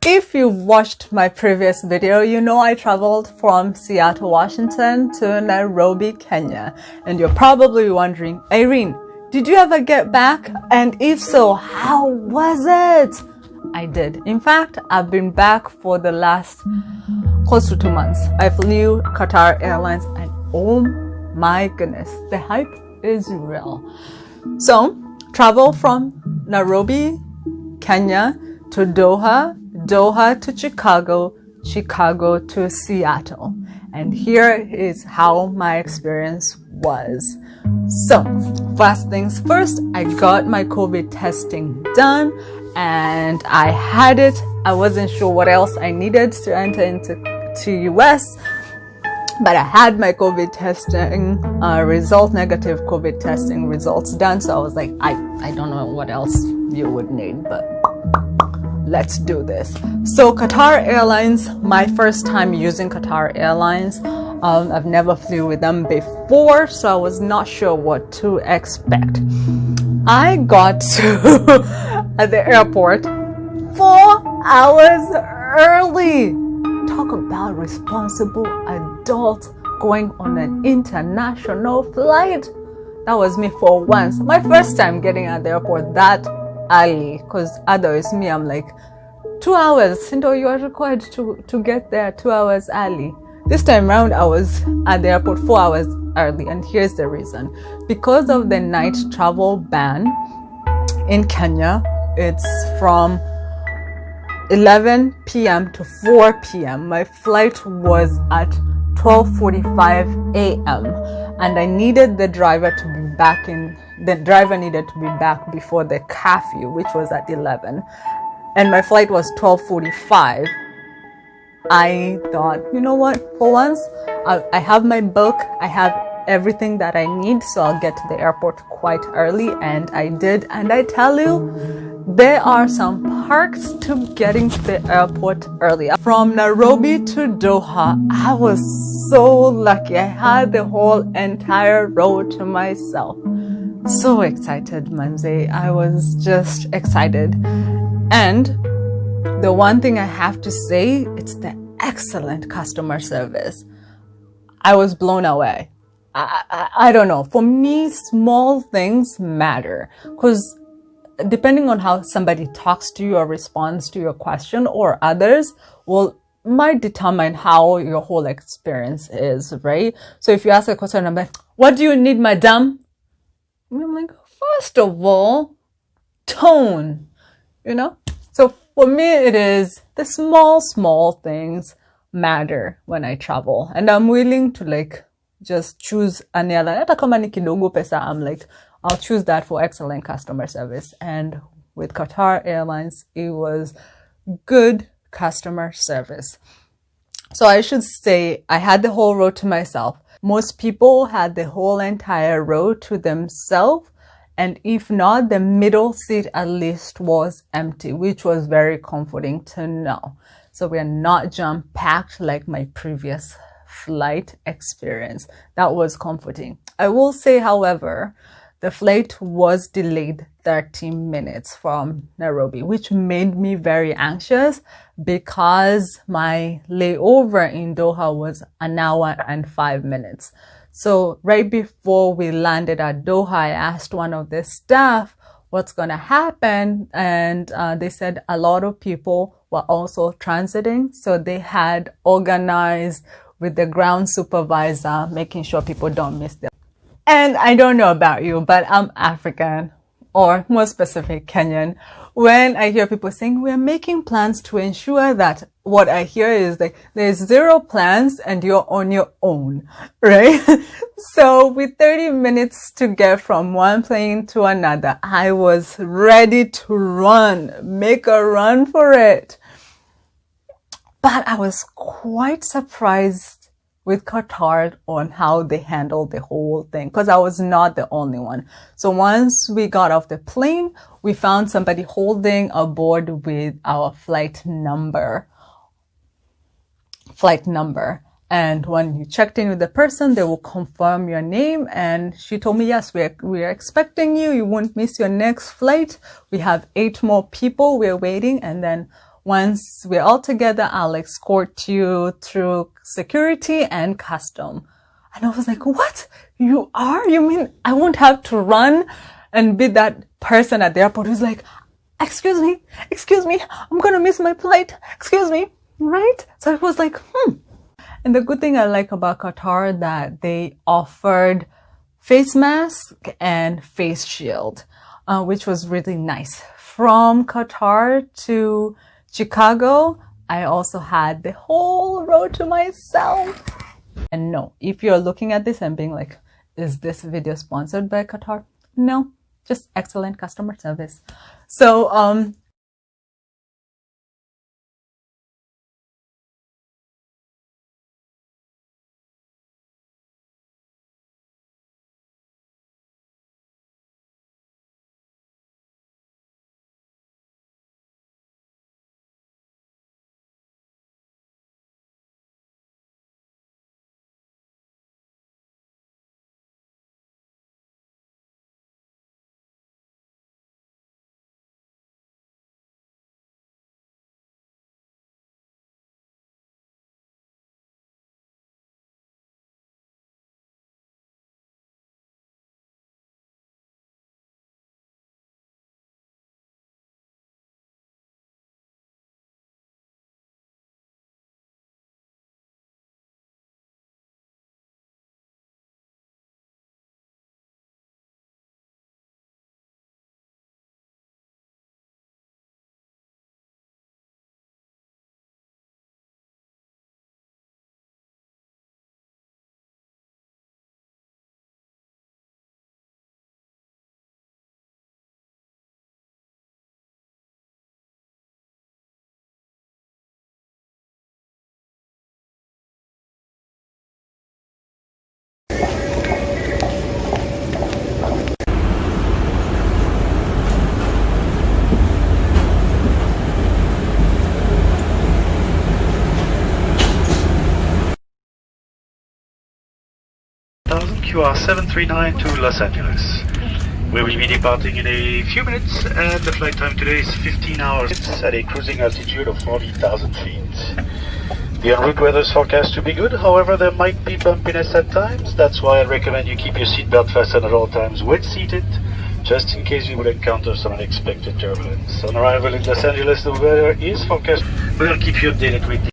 If you've watched my previous video, you know I traveled from Seattle, Washington to Nairobi, Kenya. And you're probably wondering, Irene, did you ever get back? And if so, how was it? I did. In fact, I've been back for the last close to 2 months. I flew Qatar Airlines and oh my goodness, the hype is real. So, travel from Nairobi, Kenya to Doha, Doha to Chicago, Chicago to Seattle. And here is how my experience was. So, first things first, I got my COVID testing done and I had it. I wasn't sure what else I needed to enter into US, but I had my COVID testing negative COVID testing results done. So I was like, I don't know what else you would need, but let's do this. So Qatar Airlines, my first time using Qatar Airlines. I've never flew with them before, so I was not sure what to expect. I got to at the airport 4 hours early. Talk about responsible adult going on an international flight. That was me for once. My first time getting at the airport that early, because otherwise me, I'm like 2 hours. You are required to get there 2 hours early. This time around, I was at the airport 4 hours early, and here's the reason. Because of the night travel ban in Kenya, it's from 11 p.m. to 4 p.m. My flight was at 12:45 a.m. and I needed the driver to be back needed to be back before the curfew, which was at 11. And my flight was 12:45. I thought, you know what, for once, I have my book, I have everything that I need, so I'll get to the airport quite early, and I did. And I tell you, there are some perks to getting to the airport early. From Nairobi to Doha, I was so lucky. I had the whole entire road to myself. So excited, Manze. I was just excited. And the one thing I have to say, it's the excellent customer service. I was blown away. I don't know. For me, small things matter, because depending on how somebody talks to you or responds to your question, or others might determine how your whole experience is, right? So if you ask a question, I'm like, what do you need, madam? I'm like, first of all, tone, So for me, it is the small things matter when I travel, and I'm willing to just choose an airline. Hata kama ni kidogo pesa, I'm like, I'll choose that for excellent customer service. And with Qatar Airlines, it was good customer service. So I should say I had the whole road to myself. Most people had the whole entire road to themselves. And if not, the middle seat at least was empty, which was very comforting to know. So we are not jam-packed like my previous flight experience. That was comforting. I will say, however, the flight was delayed 30 minutes from Nairobi, which made me very anxious because my layover in Doha was 1 hour and 5 minutes. So right before we landed at Doha, I asked one of the staff what's going to happen. And they said a lot of people were also transiting. So they had organized with the ground supervisor, making sure people don't miss them. And I don't know about you, but I'm African, or more specific, Kenyan. When I hear people saying we're making plans to ensure that, what I hear is there's 0 plans and you're on your own, right? So with 30 minutes to get from one plane to another, I was ready to make a run for it. But I was quite surprised with Qatar on how they handled the whole thing, because I was not the only one. So once we got off the plane, we found somebody holding a board with our flight number. And when you checked in with the person, they will confirm your name. And she told me, yes, we're expecting you. You won't miss your next flight. We have 8 more people. We're waiting. And then Once we're all together, I'll escort you through security and custom. And I was like, what? You are? You mean I won't have to run and be that person at the airport who's like, excuse me, I'm gonna miss my flight, excuse me, right? So it was like, And the good thing I like about Qatar that they offered face mask and face shield, which was really nice. From Qatar to Chicago, I also had the whole road to myself. And no, if you're looking at this and being like, is this video sponsored by Qatar? No, just excellent customer service. So, QR 739 to Los Angeles. We will be departing in a few minutes, and the flight time today is 15 hours at a cruising altitude of 40,000 feet. The en route weather is forecast to be good, however there might be bumpiness at times. That's why I recommend you keep your seatbelt fastened at all times when seated, just in case you would encounter some unexpected turbulence. On arrival in Los Angeles, the weather is forecast. We'll keep you updated with